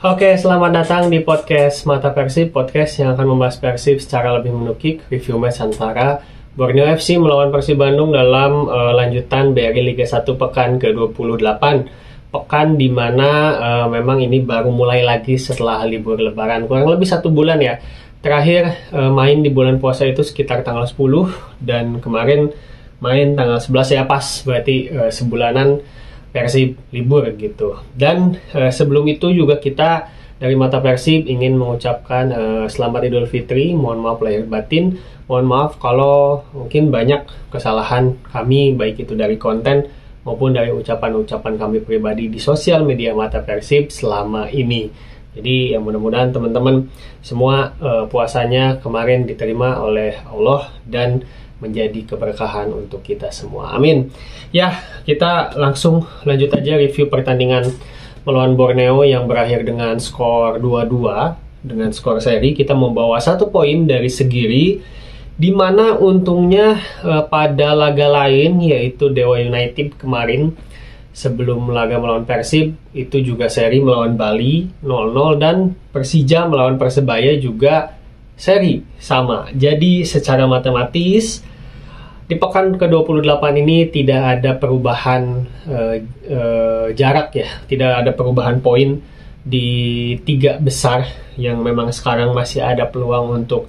Oke, selamat datang di podcast Mata Persib, podcast yang akan membahas Persib secara lebih menukik, review match antara Borneo FC melawan Persib Bandung dalam lanjutan BRI Liga 1 pekan ke-28. Pekan di mana memang ini baru mulai lagi setelah libur lebaran, kurang lebih 1 bulan ya. Terakhir main di bulan puasa itu sekitar tanggal 10 dan kemarin main tanggal 11 ya, pas berarti sebulanan Persib libur gitu. Dan sebelum itu juga kita dari Mata Persib ingin mengucapkan selamat Idul Fitri. Mohon maaf lahir batin. Mohon maaf kalau mungkin banyak kesalahan kami, baik itu dari konten maupun dari ucapan-ucapan kami pribadi di sosial media Mata Persib selama ini. Jadi ya mudah-mudahan teman-teman semua puasanya kemarin diterima oleh Allah dan menjadi keberkahan untuk kita semua. Amin. Ya, kita langsung lanjut aja review pertandingan melawan Borneo yang berakhir dengan skor 2-2. Dengan skor seri, kita membawa 1 poin dari Segiri, di mana untungnya pada laga lain, yaitu Dewa United kemarin, sebelum laga melawan Persib, itu juga seri melawan Bali 0-0, dan Persija melawan Persebaya juga seri sama. Jadi secara matematis di pekan ke-28 ini tidak ada perubahan jarak ya, tidak ada perubahan poin di 3 besar yang memang sekarang masih ada peluang untuk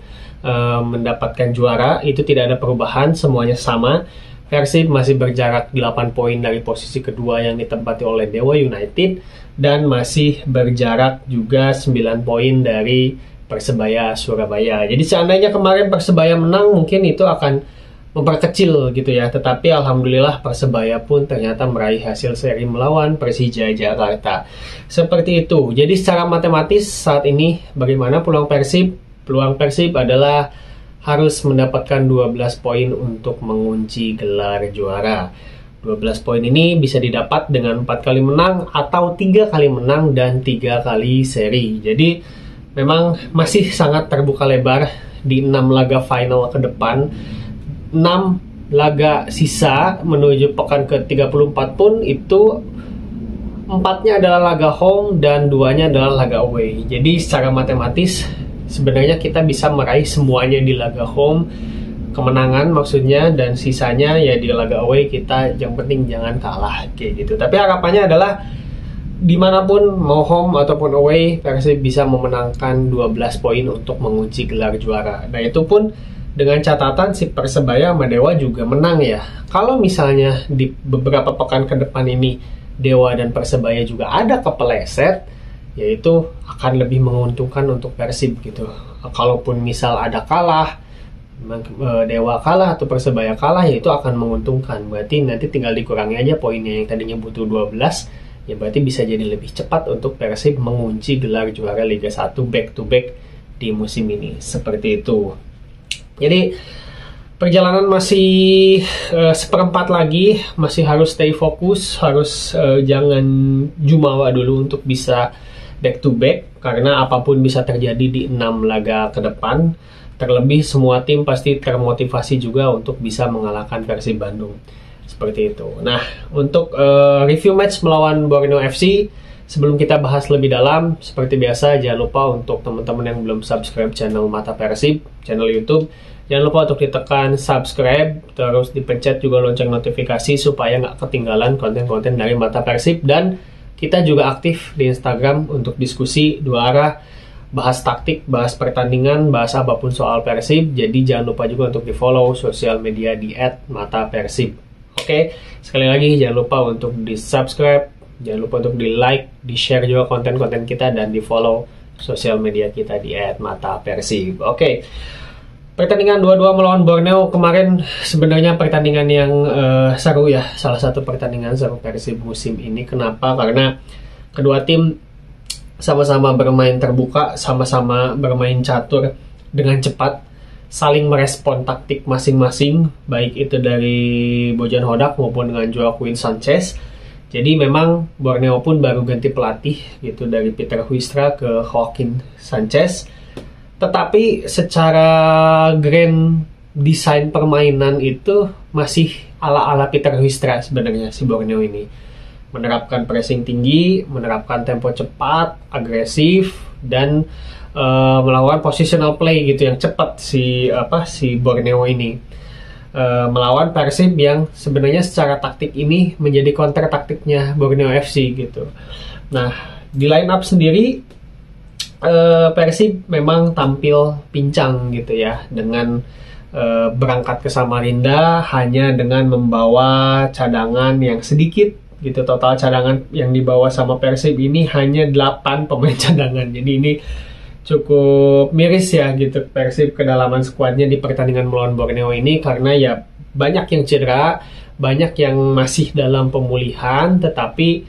mendapatkan juara. Itu tidak ada perubahan, semuanya sama. Persib masih berjarak 8 poin dari posisi kedua yang ditempati oleh Dewa United, dan masih berjarak juga 9 poin dari Persebaya Surabaya. Jadi seandainya kemarin Persebaya menang, mungkin itu akan memperkecil gitu ya, tetapi alhamdulillah Persebaya pun ternyata meraih hasil seri melawan Persija Jakarta. Seperti itu. Jadi secara matematis saat ini bagaimana peluang Persib? Peluang Persib adalah harus mendapatkan 12 poin untuk mengunci gelar juara. 12 poin ini bisa didapat dengan 4 kali menang atau 3 kali menang dan 3 kali seri. Jadi memang masih sangat terbuka lebar di 6 laga final ke depan. 6 laga sisa menuju pekan ke-34 pun itu 4-nya adalah laga home dan 2-nya adalah laga away. Jadi secara matematis sebenarnya kita bisa meraih semuanya di laga home, kemenangan maksudnya, dan sisanya ya di laga away kita yang penting jangan kalah kayak gitu. Tapi harapannya adalah dimanapun mau home ataupun away, Persib bisa memenangkan 12 poin untuk mengunci gelar juara. Nah itu pun dengan catatan si Persebaya sama Dewa juga menang ya. Kalau misalnya di beberapa pekan ke depan ini Dewa dan Persebaya juga ada kepeleset, yaitu akan lebih menguntungkan untuk Persib gitu. Kalaupun misal ada kalah, Dewa kalah atau Persebaya kalah, ya itu akan menguntungkan. Berarti nanti tinggal dikurangi aja poinnya, yang tadinya butuh 12, ya berarti bisa jadi lebih cepat untuk Persib mengunci gelar juara Liga 1 back to back di musim ini. Seperti itu. Jadi perjalanan masih seperempat lagi, masih harus stay fokus, harus jangan jumawa dulu untuk bisa back to back, karena apapun bisa terjadi di 6 laga ke depan. Terlebih semua tim pasti termotivasi juga untuk bisa mengalahkan Persib Bandung. Seperti itu. Nah, untuk review match melawan Borneo FC, sebelum kita bahas lebih dalam, seperti biasa jangan lupa untuk teman-teman yang belum subscribe channel Mata Persib, channel YouTube, jangan lupa untuk ditekan subscribe, terus dipencet juga lonceng notifikasi supaya nggak ketinggalan konten-konten dari Mata Persib. Dan kita juga aktif di Instagram untuk diskusi 2 arah, bahas taktik, bahas pertandingan, bahas apapun soal Persib. Jadi jangan lupa juga untuk di follow sosial media di @matapersib. Oke, sekali lagi jangan lupa untuk di subscribe, jangan lupa untuk di like, di share juga konten-konten kita, dan di follow sosial media kita di @matapersib. Oke. Pertandingan 2-2 melawan Borneo kemarin sebenarnya pertandingan yang seru ya. Salah satu pertandingan seru Persib musim ini. Kenapa? Karena kedua tim sama-sama bermain terbuka, sama-sama bermain catur dengan cepat, saling merespon taktik masing-masing, baik itu dari Bojan Hodak maupun dengan Joaquin Sanchez. Jadi memang Borneo pun baru ganti pelatih gitu, dari Peter Huistra ke Joaquin Sanchez. Tetapi secara grand desain permainan itu masih ala-ala Peter Huistra sebenarnya si Borneo ini. menerapkan pressing tinggi, menerapkan tempo cepat, agresif, dan melakukan positional play gitu yang cepat si Borneo ini. Melawan Persib yang sebenarnya secara taktik ini menjadi counter taktiknya Borneo FC gitu. Nah, di line up sendiri Persib memang tampil pincang gitu ya, dengan berangkat ke Samarinda hanya dengan membawa cadangan yang sedikit gitu. Total cadangan yang dibawa sama Persib ini hanya 8 pemain cadangan. Jadi ini cukup miris ya gitu Persib kedalaman skuadnya di pertandingan melawan Borneo ini, karena ya banyak yang cedera, banyak yang masih dalam pemulihan, tetapi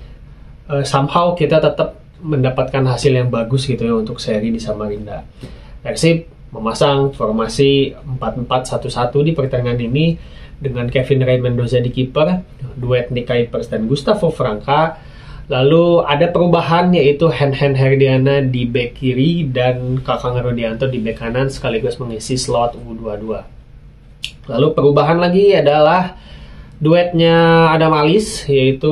somehow kita tetap mendapatkan hasil yang bagus gitu ya untuk seri di Samarinda. Persib memasang formasi 4-4-1-1 di pertandingan ini dengan Kevin Ray Mendoza di kiper, duet Nick Kuipers dan Gustavo Franca. Lalu ada perubahan, yaitu Hen-Hen Herdiana di bek kiri dan Kakang Rudianto di bek kanan sekaligus mengisi slot U22. Lalu perubahan lagi adalah duetnya Adam Alis, yaitu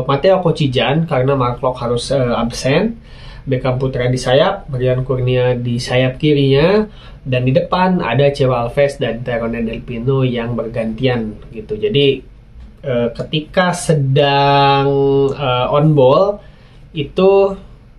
Matteo Kocijan karena Mark Locke harus absen. Beckham Putra di sayap, Brian Kurnia di sayap kirinya, dan di depan ada Cheo Alves dan Terone Del Pino yang bergantian gitu. Jadi ketika sedang on ball itu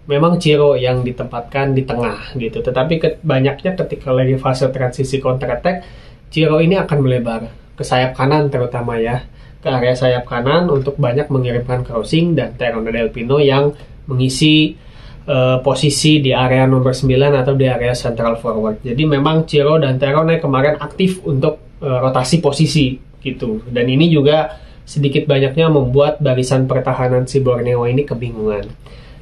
memang Ciro yang ditempatkan di tengah gitu. Tetapi banyaknya ketika lagi fase transisi counter attack, Ciro ini akan melebar ke sayap kanan, terutama ya ke area sayap kanan untuk banyak mengirimkan crossing, dan Terone Del Pino yang mengisi posisi di area nomor 9 atau di area central forward. Jadi memang Ciro dan Terone kemarin aktif untuk rotasi posisi gitu. Dan ini juga sedikit banyaknya membuat barisan pertahanan si Borneo ini kebingungan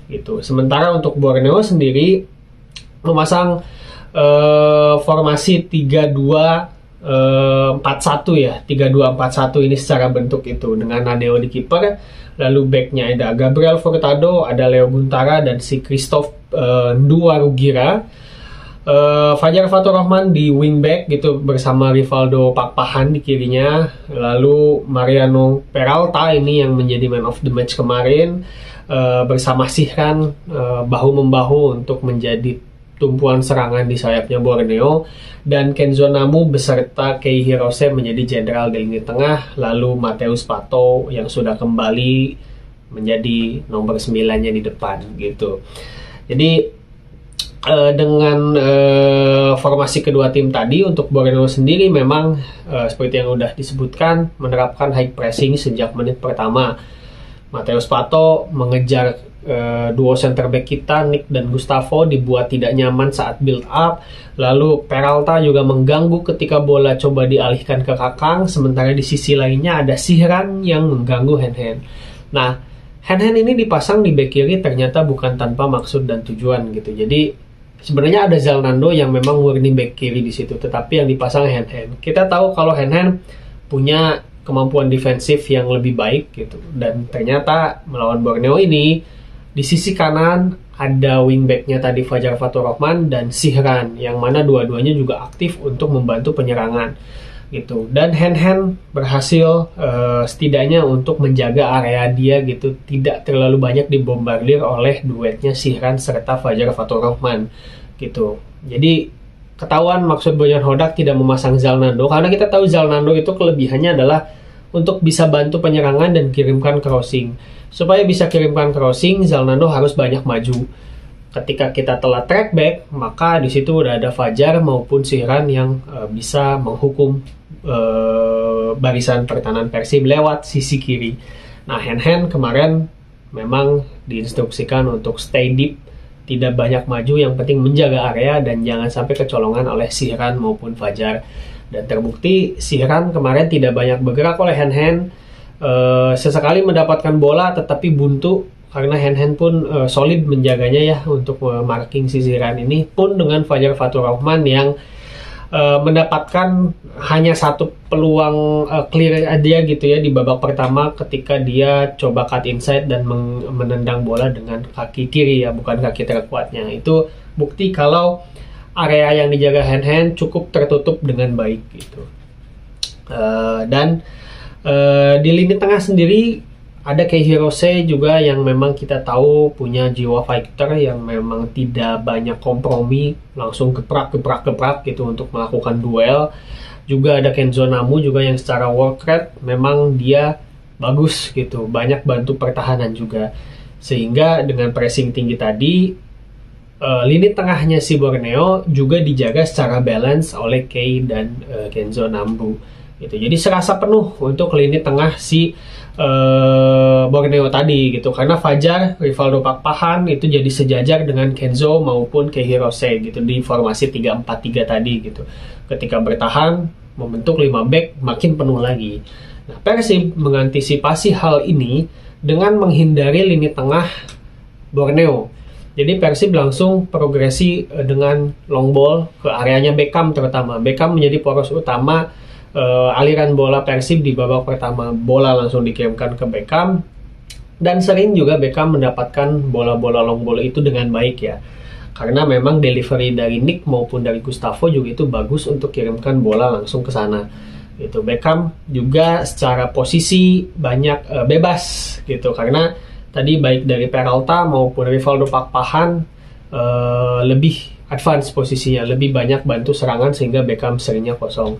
gitu. Sementara untuk Borneo sendiri memasang formasi 3-2-4-1 ya. 3-2-4-1 ini secara bentuk itu, dengan Nadeo di kiper. Lalu backnya ada Gabriel Furtado, ada Leo Guntara, dan si Christophe Nduwarugira. Fajar Fatur Rahman di wingback gitu bersama Rivaldo Pakpahan di kirinya. Lalu Mariano Peralta ini yang menjadi man of the match kemarin, bersama Sihran bahu-membahu untuk menjadi tumpuan serangan di sayapnya Borneo. Dan Kenzo Namu beserta Kei Hirose menjadi jenderal di lini tengah. Lalu Mateus Pato yang sudah kembali menjadi nomor 9-nya di depan gitu. Jadi dengan formasi kedua tim tadi, untuk Borneo sendiri memang seperti yang udah disebutkan, menerapkan high pressing sejak menit pertama. Mateus Pato mengejar duo center back kita, Nick dan Gustavo, dibuat tidak nyaman saat build up. Lalu Peralta juga mengganggu ketika bola coba dialihkan ke Kakang, sementara di sisi lainnya ada Sihran yang mengganggu Hen-Hen. Nah, Hen-Hen ini dipasang di back kiri ternyata bukan tanpa maksud dan tujuan gitu. Jadi sebenarnya ada Zalnando yang memang murni back kiri di situ, tetapi yang dipasang Hen-Hen. Kita tahu kalau Hen-Hen punya kemampuan defensif yang lebih baik gitu, dan ternyata melawan Borneo ini di sisi kanan ada wingbacknya tadi Fajar Fatur Rahman dan Sihran, yang mana dua-duanya juga aktif untuk membantu penyerangan gitu. Dan Hen-Hen berhasil setidaknya untuk menjaga area dia gitu, tidak terlalu banyak dibombardir oleh duetnya Sihran serta Fajar Fatur Rahman gitu. Jadi ketahuan maksud Bojan Hodak tidak memasang Zalnando, karena kita tahu Zalnando itu kelebihannya adalah untuk bisa bantu penyerangan dan kirimkan crossing. Supaya bisa kirimkan crossing, Zalnando harus banyak maju. Ketika kita telat track back, maka di situ udah ada Fajar maupun Sihran yang bisa menghukum barisan pertahanan Persib lewat sisi kiri. Nah, Hen-Hen kemarin memang diinstruksikan untuk stay deep, tidak banyak maju, yang penting menjaga area dan jangan sampai kecolongan oleh Sihran maupun Fajar. Dan terbukti Sihran kemarin tidak banyak bergerak oleh Hen-Hen. Sesekali mendapatkan bola tetapi buntu, karena Hen-Hen pun solid menjaganya ya untuk marking sisiran ini, pun dengan Fajar Fatur Rahman yang mendapatkan hanya satu peluang clear aja gitu ya di babak pertama, ketika dia coba cut inside dan menendang bola dengan kaki kiri ya, bukan kaki terkuatnya. Itu bukti kalau area yang dijaga Hen-Hen cukup tertutup dengan baik gitu. Dan di lini tengah sendiri Ada Kei Hirose juga yang memang kita tahu punya jiwa fighter yang memang tidak banyak kompromi, langsung geprak gitu untuk melakukan duel. Juga ada Kenzo Namu juga yang secara work rate memang dia bagus gitu, banyak bantu pertahanan juga. Sehingga dengan pressing tinggi tadi, lini tengahnya si Borneo juga dijaga secara balance oleh Kei dan Kenzo Nambu gitu. Jadi serasa penuh untuk lini tengah si Borneo tadi gitu, karena Fajar, Rivaldo Pakpahan itu jadi sejajar dengan Kenzo maupun Kei Hirose gitu di formasi 3-4-3 tadi gitu. Ketika bertahan membentuk 5 back makin penuh lagi. Nah, Persib mengantisipasi hal ini dengan menghindari lini tengah Borneo. Jadi Persib langsung progresi dengan long ball ke areanya Beckham terutama. Beckham menjadi poros utama aliran bola Persib di babak pertama. Bola langsung dikirimkan ke Beckham, dan sering juga Beckham mendapatkan bola-bola long ball itu dengan baik ya, karena memang delivery dari Nick maupun dari Gustavo juga itu bagus untuk kirimkan bola langsung ke sana gitu. Beckham juga secara posisi banyak bebas gitu, karena tadi baik dari Peralta maupun Rivaldo Pakpahan lebih advance posisinya, lebih banyak bantu serangan sehingga Beckham seringnya kosong.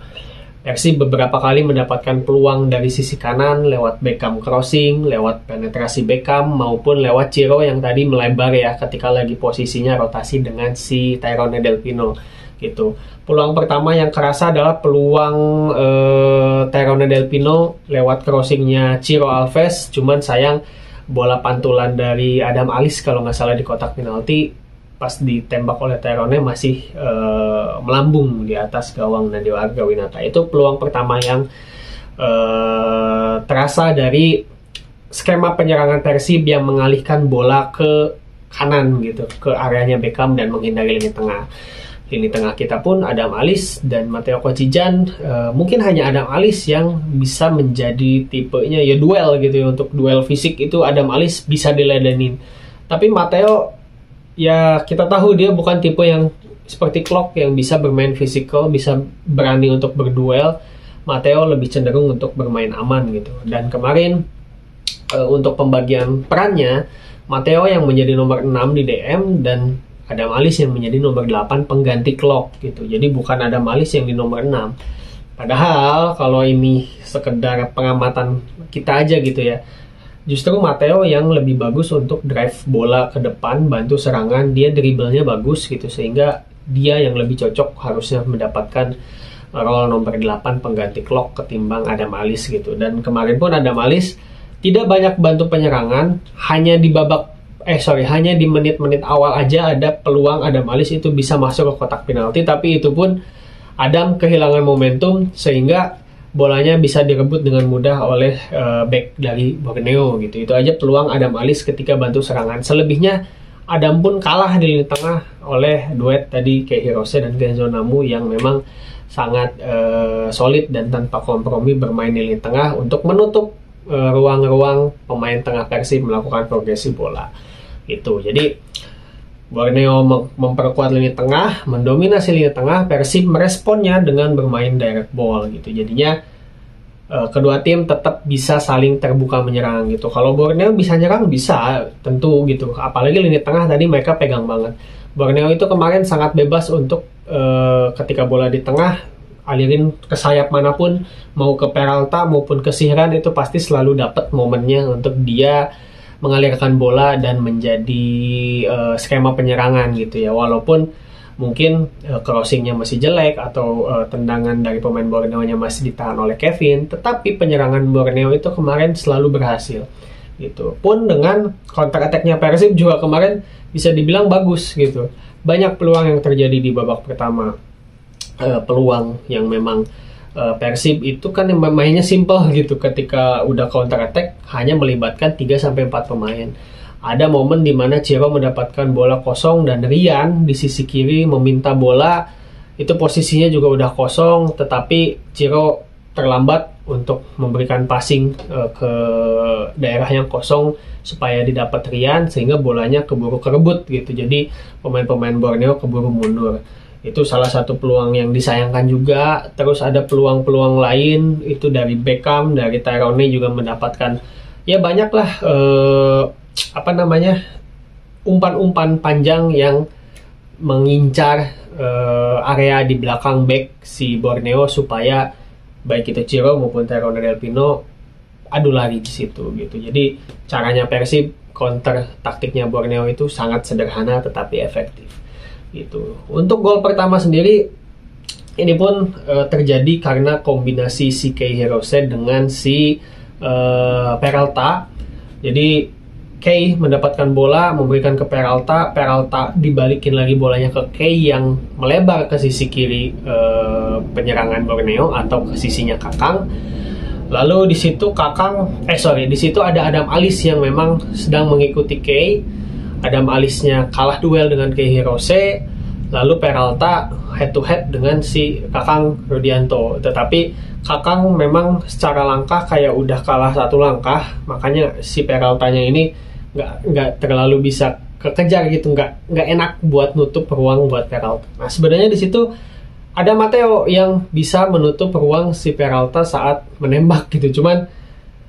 Persib beberapa kali mendapatkan peluang dari sisi kanan lewat Beckham crossing, lewat penetrasi Beckham, maupun lewat Ciro yang tadi melebar ya ketika lagi posisinya rotasi dengan si Tyrone Del Pino gitu. Peluang pertama yang kerasa adalah peluang Tyrone Del Pino lewat crossingnya Ciro Alves, cuman sayang bola pantulan dari Adam Alis kalau nggak salah di kotak penalti pas ditembak oleh Tyrone masih melambung di atas gawang Nadeo Argawinata. Itu peluang pertama yang terasa dari skema penyerangan Persib yang mengalihkan bola ke kanan gitu, ke areanya Beckham dan menghindari lini tengah. Lini tengah kita pun Adam Alis dan Matteo Kocijan, mungkin hanya Adam Alis yang bisa menjadi tipenya ya duel gitu ya. Untuk duel fisik itu Adam Alis bisa diladenin. Tapi Matteo ya kita tahu dia bukan tipe yang seperti Klok yang bisa bermain fisikal, bisa berani untuk berduel. Matteo lebih cenderung untuk bermain aman gitu. Dan kemarin untuk pembagian perannya, Matteo yang menjadi nomor 6 di DM dan Adam Alis yang menjadi nomor 8 pengganti Klok gitu. Jadi bukan Adam Alis yang di nomor 6. Padahal kalau ini sekedar pengamatan kita aja gitu ya, justru Matteo yang lebih bagus untuk drive bola ke depan, bantu serangan, dia dribblenya bagus gitu, sehingga dia yang lebih cocok harusnya mendapatkan role nomor 8 pengganti Klok ketimbang Adam Alis gitu. Dan kemarin pun Adam Alis tidak banyak bantu penyerangan, hanya di menit-menit awal aja ada peluang Adam Alis itu bisa masuk ke kotak penalti, tapi itu pun Adam kehilangan momentum sehingga bolanya bisa direbut dengan mudah oleh back dari Borneo gitu. Itu aja peluang Adam Alis ketika bantu serangan. Selebihnya Adam pun kalah di lini tengah oleh duet tadi Kei Hirose dan Kenzo Namu yang memang sangat solid dan tanpa kompromi bermain di lini tengah untuk menutup ruang-ruang pemain tengah Persib melakukan progresi bola gitu. Jadi Borneo memperkuat lini tengah, mendominasi lini tengah, Persib meresponnya dengan bermain direct ball gitu. Jadinya kedua tim tetap bisa saling terbuka menyerang gitu. Kalau Borneo bisa nyerang, bisa tentu gitu. Apalagi lini tengah tadi mereka pegang banget. Borneo itu kemarin sangat bebas untuk ketika bola di tengah, alirin ke sayap manapun, mau ke Peralta maupun ke Sihran, itu pasti selalu dapat momennya untuk dia mengalirkan bola dan menjadi skema penyerangan gitu ya. Walaupun mungkin crossingnya masih jelek atau tendangan dari pemain Borneo-nya masih ditahan oleh Kevin, tetapi penyerangan Borneo itu kemarin selalu berhasil gitu. Pun dengan counter attack-nya Persib juga kemarin bisa dibilang bagus gitu. Banyak peluang yang terjadi di babak pertama, peluang yang memang Persib itu kan yang mainnya simple gitu. Ketika udah counter attack hanya melibatkan 3-4 pemain. Ada momen di mana Ciro mendapatkan bola kosong dan Rian di sisi kiri meminta bola, itu posisinya juga udah kosong, tetapi Ciro terlambat untuk memberikan passing ke daerah yang kosong supaya didapat Rian, sehingga bolanya keburu kerebut gitu. Jadi pemain-pemain Borneo keburu mundur. Itu salah satu peluang yang disayangkan juga. Terus ada peluang-peluang lain itu dari Beckham, dari Tyrone juga mendapatkan ya banyaklah umpan-umpan panjang yang mengincar area di belakang back si Borneo supaya baik itu Ciro maupun Tyrone Del Pino adu lari di situ gitu. Jadi caranya Persib counter taktiknya Borneo itu sangat sederhana tetapi efektif gitu. Untuk gol pertama sendiri ini pun terjadi karena kombinasi si Kei Hirose dengan si Peralta. Jadi Kei mendapatkan bola, memberikan ke Peralta, Peralta dibalikin lagi bolanya ke Kei yang melebar ke sisi kiri penyerangan Borneo atau ke sisinya Kakang. Lalu di situ di situ ada Adam Alis yang memang sedang mengikuti Kei. Adam Alisnya kalah duel dengan Kei Hirose, lalu Peralta head to head dengan si Kakang Rudianto. Tetapi Kakang memang secara langkah kayak udah kalah satu langkah, makanya si Peraltanya ini nggak terlalu bisa kekejar gitu, nggak enak buat nutup ruang buat Peralta. Nah sebenarnya di situ ada Matteo yang bisa menutup ruang si Peralta saat menembak gitu. Cuman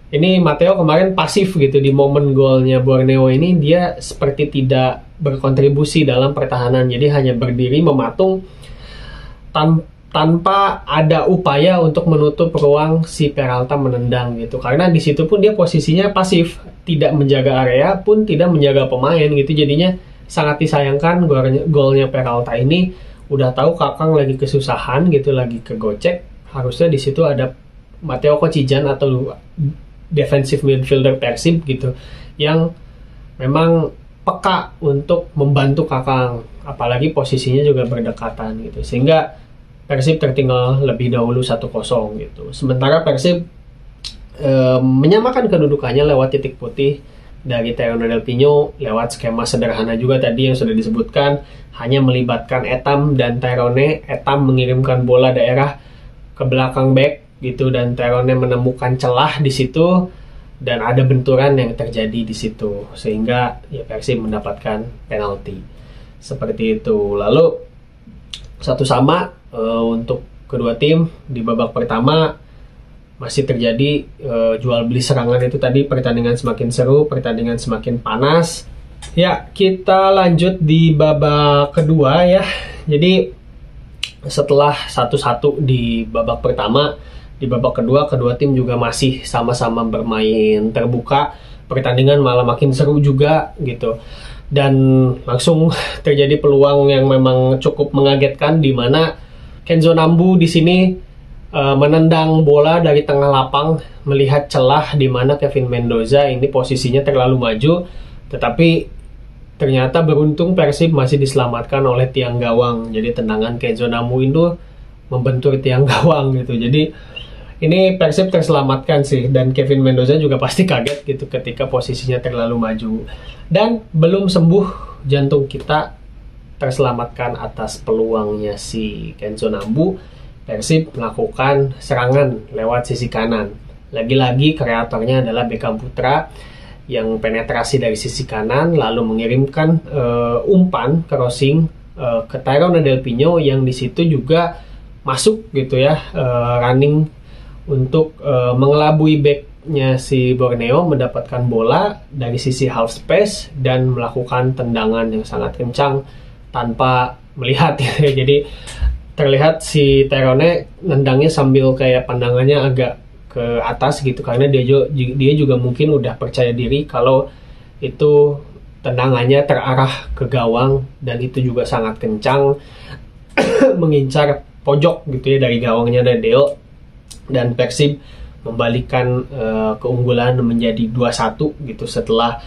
ini Matteo kemarin pasif gitu di momen golnya Borneo ini, dia seperti tidak berkontribusi dalam pertahanan, jadi hanya berdiri mematung tanpa ada upaya untuk menutup ruang si Peralta menendang gitu. Karena di situ pun dia posisinya pasif, tidak menjaga area pun tidak menjaga pemain gitu. Jadinya sangat disayangkan golnya Peralta ini. Udah tahu Kakang lagi kesusahan gitu, lagi kegocek. Harusnya di situ ada Matteo Kocijan atau defensive midfielder Persib gitu yang memang peka untuk membantu Kakang, apalagi posisinya juga berdekatan gitu, sehingga Persib tertinggal lebih dahulu 1-0 gitu. Sementara Persib menyamakan kedudukannya lewat titik putih dari Tyrone Del Pino, lewat skema sederhana juga tadi yang sudah disebutkan, hanya melibatkan Etam dan Tyrone. Etam mengirimkan bola daerah ke belakang back gitu, dan Tyrone menemukan celah di situ dan ada benturan yang terjadi di situ, sehingga ya Persib mendapatkan penalti seperti itu. Lalu 1-1 untuk kedua tim di babak pertama. Masih terjadi jual beli serangan itu tadi, pertandingan semakin seru, pertandingan semakin panas. Ya, kita lanjut di babak kedua ya. Jadi setelah 1-1 di babak pertama, di babak kedua tim juga masih sama-sama bermain terbuka. Pertandingan malah makin seru juga gitu. Dan langsung terjadi peluang yang memang cukup mengagetkan, di mana Kenzo Nambu di sini menendang bola dari tengah lapang, melihat celah di mana Kevin Mendoza ini posisinya terlalu maju, tetapi ternyata beruntung Persib masih diselamatkan oleh tiang gawang. Jadi tendangan Kenzo Nambu itu membentur tiang gawang gitu. Jadi ini Persib terselamatkan sih, dan Kevin Mendoza juga pasti kaget gitu ketika posisinya terlalu maju. Dan belum sembuh jantung kita terselamatkan atas peluangnya si Kenzo Nambu. Persib melakukan serangan lewat sisi kanan. Lagi-lagi kreatornya adalah Beckham Putra yang penetrasi dari sisi kanan lalu mengirimkan umpan crossing ke Tyrone Del Pino yang di situ juga masuk gitu ya, running untuk mengelabui backnya si Borneo, mendapatkan bola dari sisi half space dan melakukan tendangan yang sangat kencang tanpa melihat ya. Jadi terlihat si Tyrone nendangnya sambil kayak pandangannya agak ke atas gitu, karena dia juga mungkin udah percaya diri kalau itu tendangannya terarah ke gawang, dan itu juga sangat kencang mengincar pojok gitu ya dari gawangnya Deo, dan Persib membalikkan keunggulan menjadi 2-1 gitu setelah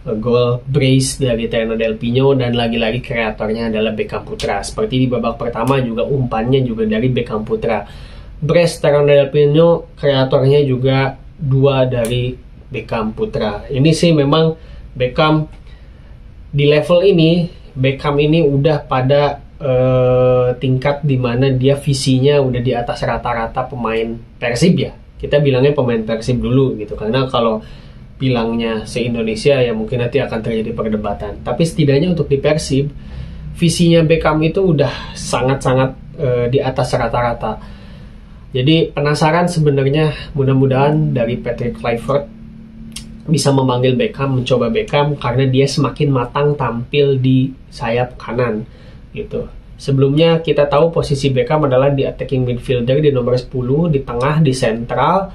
gol brace dari Tyrone Del Pino, dan lagi-lagi kreatornya adalah Beckham Putra. Seperti di babak pertama juga umpannya juga dari Beckham Putra. Brace Tyrone Del Pino, kreatornya juga 2 dari Beckham Putra. Ini sih memang Beckham di level ini, Beckham ini udah pada tingkat dimana dia visinya udah di atas rata-rata pemain Persib ya. Kita bilangnya pemain Persib dulu gitu, karena kalau bilangnya se-Indonesia ya mungkin nanti akan terjadi perdebatan. Tapi setidaknya untuk di Persib, visinya Beckham itu udah sangat-sangat di atas rata-rata. Jadi penasaran sebenarnya, mudah-mudahan dari Patrick Kluivert bisa memanggil Beckham, mencoba Beckham karena dia semakin matang tampil di sayap kanan gitu. Sebelumnya kita tahu posisi Beckham adalah di attacking midfielder di nomor 10, di tengah, di sentral.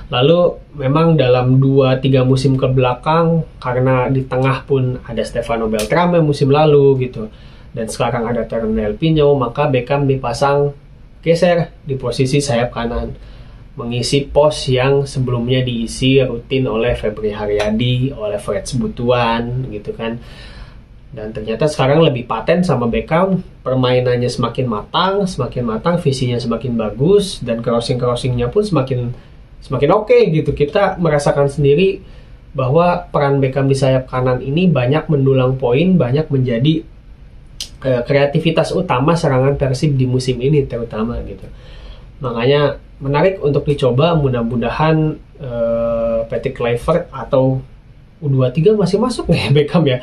Lalu memang dalam 2-3 musim ke belakang, karena di tengah pun ada Stefano Beltrame musim lalu gitu, dan sekarang ada Tyrone Del Pino, maka Beckham dipasang geser di posisi sayap kanan, mengisi pos yang sebelumnya diisi rutin oleh Febri Haryadi, oleh Freds Butuan gitu kan. Dan ternyata sekarang lebih paten sama Beckham, permainannya semakin matang, visinya semakin bagus, dan crossing-crossingnya pun semakin oke gitu. Kita merasakan sendiri bahwa peran Beckham di sayap kanan ini banyak mendulang poin, banyak menjadi kreativitas utama serangan Persib di musim ini terutama gitu. Makanya menarik untuk dicoba, mudah-mudahan Patrick Kluivert atau U23 masih masuk nih Beckham ya.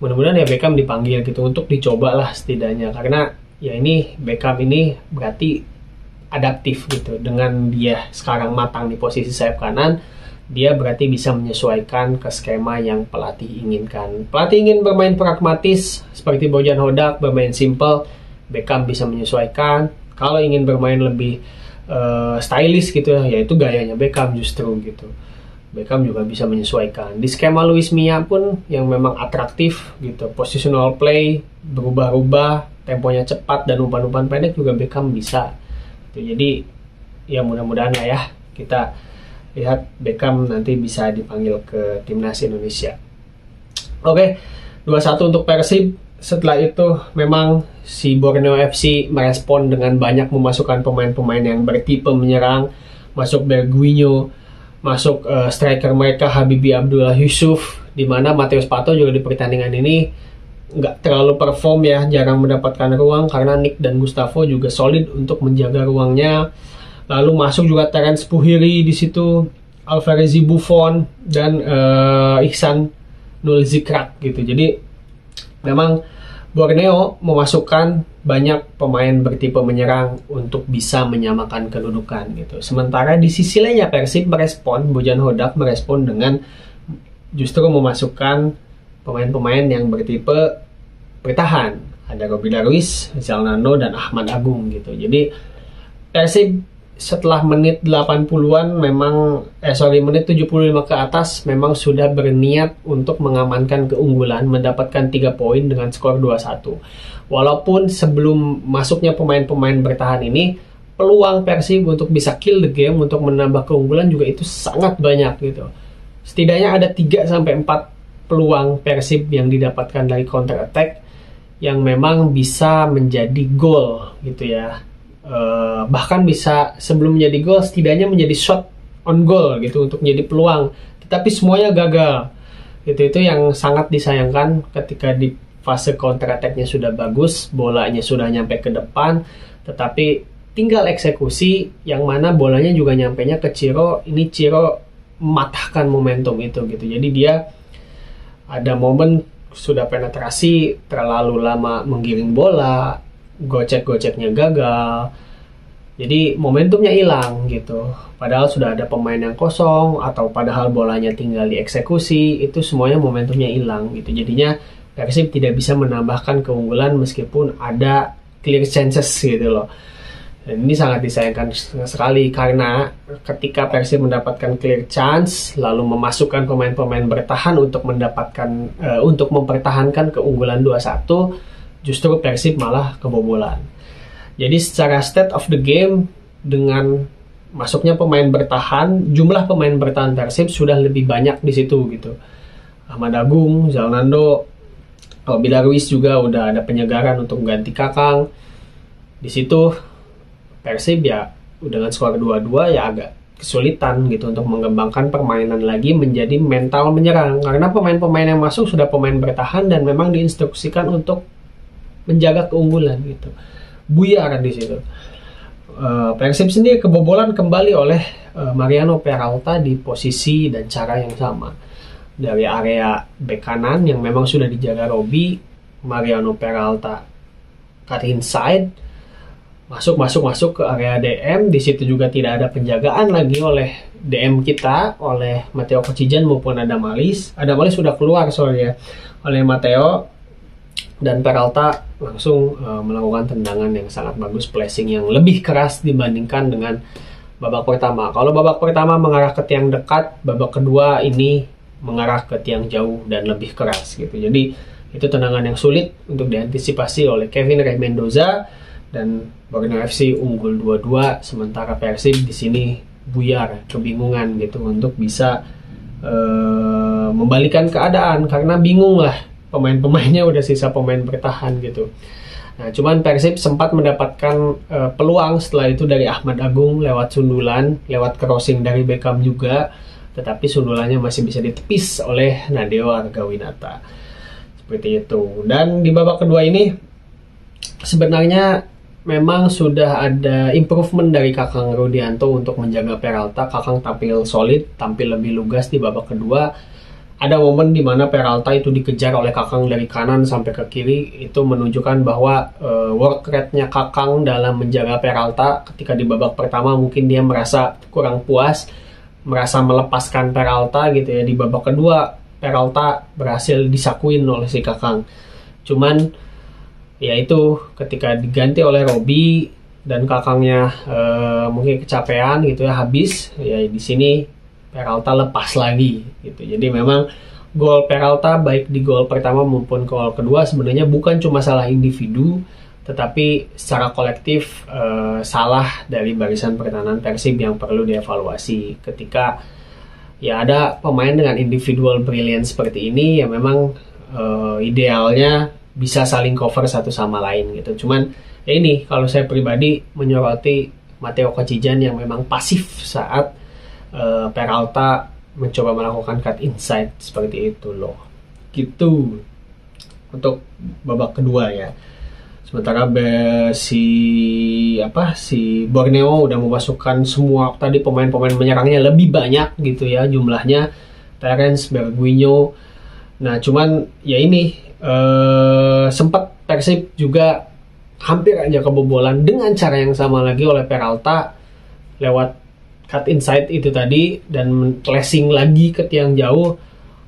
Mudah-mudahan ya Beckham dipanggil gitu untuk dicoba lah setidaknya, karena ya ini Beckham ini berarti adaptif gitu. Dengan dia sekarang matang di posisi sayap kanan, dia berarti bisa menyesuaikan ke skema yang pelatih inginkan. Pelatih ingin bermain pragmatis seperti Bojan Hodak, bermain simple, Beckham bisa menyesuaikan. Kalau ingin bermain lebih stylish gitu ya, yaitu gayanya Beckham justru gitu. Beckham juga bisa menyesuaikan. Di skema Luis Milla pun yang memang atraktif gitu, positional play, berubah-ubah, temponya cepat dan umpan-umpan pendek juga Beckham bisa. Jadi ya mudah-mudahan lah ya, kita lihat Beckham nanti bisa dipanggil ke timnas Indonesia. Oke, 2-1 untuk Persib. Setelah itu memang si Borneo FC merespon dengan banyak memasukkan pemain-pemain yang bertipe menyerang. Masuk Berguinho, masuk striker mereka Habibi Abdullah Yusuf, di mana Mateus Pato juga di pertandingan ini nggak terlalu perform ya, jarang mendapatkan ruang karena Nick dan Gustavo juga solid untuk menjaga ruangnya. Lalu masuk juga Terence Puhiri di situ, Alvarez Buffon dan Ihsan Nulzikrak gitu. Jadi memang Borneo memasukkan banyak pemain bertipe menyerang untuk bisa menyamakan kedudukan gitu. Sementara di sisi lainnya Persib merespon, Bojan Hodak merespon dengan justru memasukkan pemain-pemain yang bertipe bertahan. Ada Robby Darwish, Zalnano, dan Ahmad Agung gitu. Jadi Persib setelah menit 80-an memang menit 75 ke atas memang sudah berniat untuk mengamankan keunggulan, mendapatkan 3 poin dengan skor 2-1. Walaupun sebelum masuknya pemain-pemain bertahan ini, peluang Persib untuk bisa kill the game, untuk menambah keunggulan juga itu sangat banyak gitu. Setidaknya ada 3-4 peluang Persib yang didapatkan dari counter attack yang memang bisa menjadi gol gitu ya. Bahkan bisa sebelum menjadi gol setidaknya menjadi shot on goal gitu untuk menjadi peluang, tetapi semuanya gagal gitu. Itu yang sangat disayangkan ketika di fase counter attack-nya sudah bagus, bolanya sudah nyampe ke depan, tetapi tinggal eksekusi yang mana bolanya juga nyampenya ke Ciro. Ini Ciro mematahkan momentum itu gitu. Jadi dia ada momen sudah penetrasi terlalu lama menggiring bola, gocek-goceknya gagal, jadi momentumnya hilang gitu. Padahal sudah ada pemain yang kosong, atau padahal bolanya tinggal dieksekusi, itu semuanya momentumnya hilang gitu. Jadinya Persib tidak bisa menambahkan keunggulan meskipun ada clear chances gitu loh. Dan ini sangat disayangkan sekali, karena ketika Persib mendapatkan clear chance lalu memasukkan pemain-pemain bertahan untuk untuk mempertahankan keunggulan 2-1, justru Persib malah kebobolan. Jadi secara state of the game, dengan masuknya pemain bertahan, jumlah pemain bertahan Persib sudah lebih banyak di situ gitu. Ahmad Agung, Zalnando, Robby Darwish juga udah ada penyegaran untuk mengganti Kakang. Di situ Persib ya dengan skor 2-2 ya agak kesulitan gitu untuk mengembangkan permainan lagi menjadi mental menyerang, karena pemain-pemain yang masuk sudah pemain bertahan dan memang diinstruksikan untuk menjaga keunggulan gitu. Buyar di situ. Persib sendiri kebobolan kembali oleh Mariano Peralta di posisi dan cara yang sama. Dari area bek kanan yang memang sudah dijaga Robby, Mariano Peralta cut inside, masuk ke area DM. Di situ juga tidak ada penjagaan lagi oleh DM kita, oleh Matteo Kocijan maupun Adamalis. Adamalis sudah keluar soalnya oleh Matteo, dan Peralta langsung melakukan tendangan yang sangat bagus, placing yang lebih keras dibandingkan dengan babak pertama. Kalau babak pertama mengarah ke tiang dekat, babak kedua ini mengarah ke tiang jauh dan lebih keras gitu. Jadi itu tendangan yang sulit untuk diantisipasi oleh Kevin Rey Mendoza, dan Borneo FC unggul 2-2, sementara Persib di sini buyar, kebingungan gitu untuk bisa membalikan keadaan, karena bingung lah, pemain-pemainnya udah sisa pemain bertahan gitu. Nah, cuman Persib sempat mendapatkan peluang setelah itu dari Ahmad Agung lewat sundulan, lewat crossing dari Beckham juga, tetapi sundulannya masih bisa ditepis oleh Nadeo Argawinata. Seperti itu. Dan di babak kedua ini sebenarnya memang sudah ada improvement dari Kakang Rudianto untuk menjaga Peralta. Kakang tampil solid, tampil lebih lugas di babak kedua. Ada momen di mana Peralta itu dikejar oleh Kakang dari kanan sampai ke kiri. Itu menunjukkan bahwa work rate-nya Kakang dalam menjaga Peralta ketika di babak pertama mungkin dia merasa kurang puas, merasa melepaskan Peralta gitu ya. Di babak kedua Peralta berhasil disakuin oleh si Kakang. Cuman ya itu ketika diganti oleh Robi dan Kakangnya mungkin kecapean gitu ya, habis ya, di sini Peralta lepas lagi gitu. Jadi memang gol Peralta baik di gol pertama maupun gol kedua sebenarnya bukan cuma salah individu, tetapi secara kolektif salah dari barisan pertahanan Persib yang perlu dievaluasi. Ketika ya ada pemain dengan individual brilliance seperti ini, ya memang idealnya bisa saling cover satu sama lain gitu. Cuman ya ini kalau saya pribadi menyoroti Matteo Kocijan yang memang pasif saat Peralta mencoba melakukan cut inside seperti itu loh. Gitu untuk babak kedua ya. Sementara si Borneo udah memasukkan semua tadi pemain-pemain menyerangnya lebih banyak gitu ya jumlahnya, Terence, Berguinho. Nah cuman ya ini sempat Persib juga hampir aja kebobolan dengan cara yang sama lagi oleh Peralta lewat cut inside itu tadi dan flashing lagi ke tiang jauh.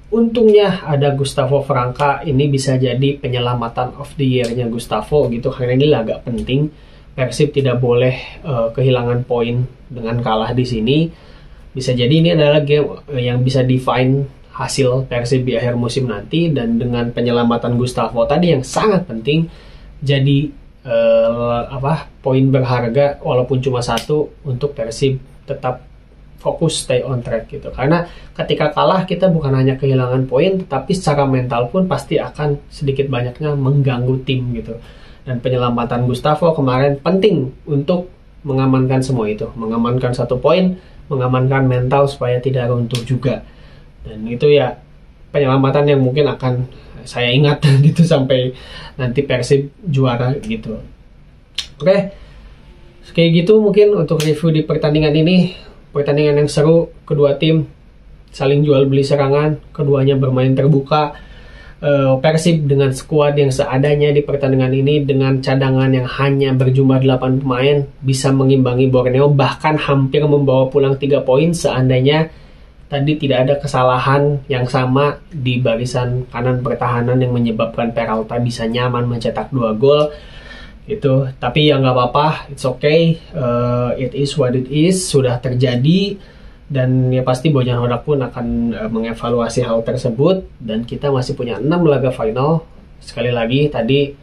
Untungnya ada Gustavo Franca, ini bisa jadi penyelamatan of the year-nya Gustavo gitu, karena ini agak penting. Persib tidak boleh kehilangan poin dengan kalah di sini. Bisa jadi ini adalah game yang bisa define hasil Persib di akhir musim nanti, dan dengan penyelamatan Gustavo tadi yang sangat penting jadi poin berharga walaupun cuma satu untuk Persib tetap fokus stay on track gitu. Karena ketika kalah kita bukan hanya kehilangan poin, tetapi secara mental pun pasti akan sedikit banyaknya mengganggu tim gitu. Dan penyelamatan Gustavo kemarin penting untuk mengamankan semua itu, mengamankan 1 poin, mengamankan mental supaya tidak runtuh juga. Dan itu ya penyelamatan yang mungkin akan saya ingat gitu sampai nanti Persib juara gitu. Oke, kayak gitu mungkin untuk review di pertandingan ini. Pertandingan yang seru, kedua tim saling jual beli serangan, keduanya bermain terbuka. Persib dengan skuad yang seadanya di pertandingan ini dengan cadangan yang hanya berjumlah 8 pemain bisa mengimbangi Borneo, bahkan hampir membawa pulang 3 poin seandainya tadi tidak ada kesalahan yang sama di barisan kanan pertahanan yang menyebabkan Peralta bisa nyaman mencetak 2 gol itu. Tapi ya nggak apa-apa, it's okay, it is what it is, sudah terjadi, dan ya pasti Bojan Hodak pun akan mengevaluasi hal tersebut, dan kita masih punya 6 laga final. Sekali lagi tadi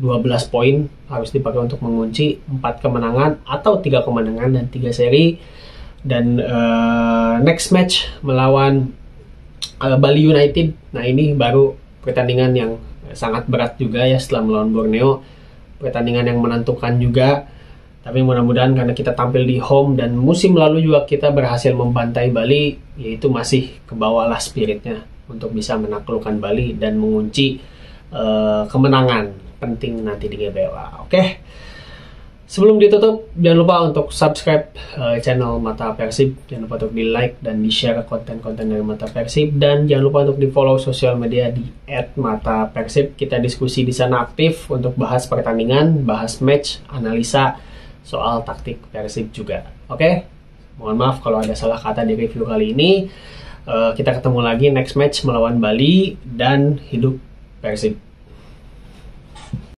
12 poin harus dipakai untuk mengunci 4 kemenangan atau 3 kemenangan dan 3 seri. Dan next match melawan Bali United, nah ini baru pertandingan yang sangat berat juga ya setelah melawan Borneo, pertandingan yang menentukan juga. Tapi mudah-mudahan karena kita tampil di home dan musim lalu juga kita berhasil membantai Bali, yaitu masih kebawalah spiritnya untuk bisa menaklukkan Bali dan mengunci kemenangan penting nanti di GBLA. Oke. Sebelum ditutup, jangan lupa untuk subscribe channel Mata Persib. Jangan lupa untuk di like dan di share konten-konten dari Mata Persib. Dan jangan lupa untuk di follow sosial media di @matapersib. Kita diskusi di sana aktif untuk bahas pertandingan, bahas match, analisa soal taktik Persib juga. Oke? Mohon maaf kalau ada salah kata di review kali ini. Kita ketemu lagi next match melawan Bali, dan hidup Persib.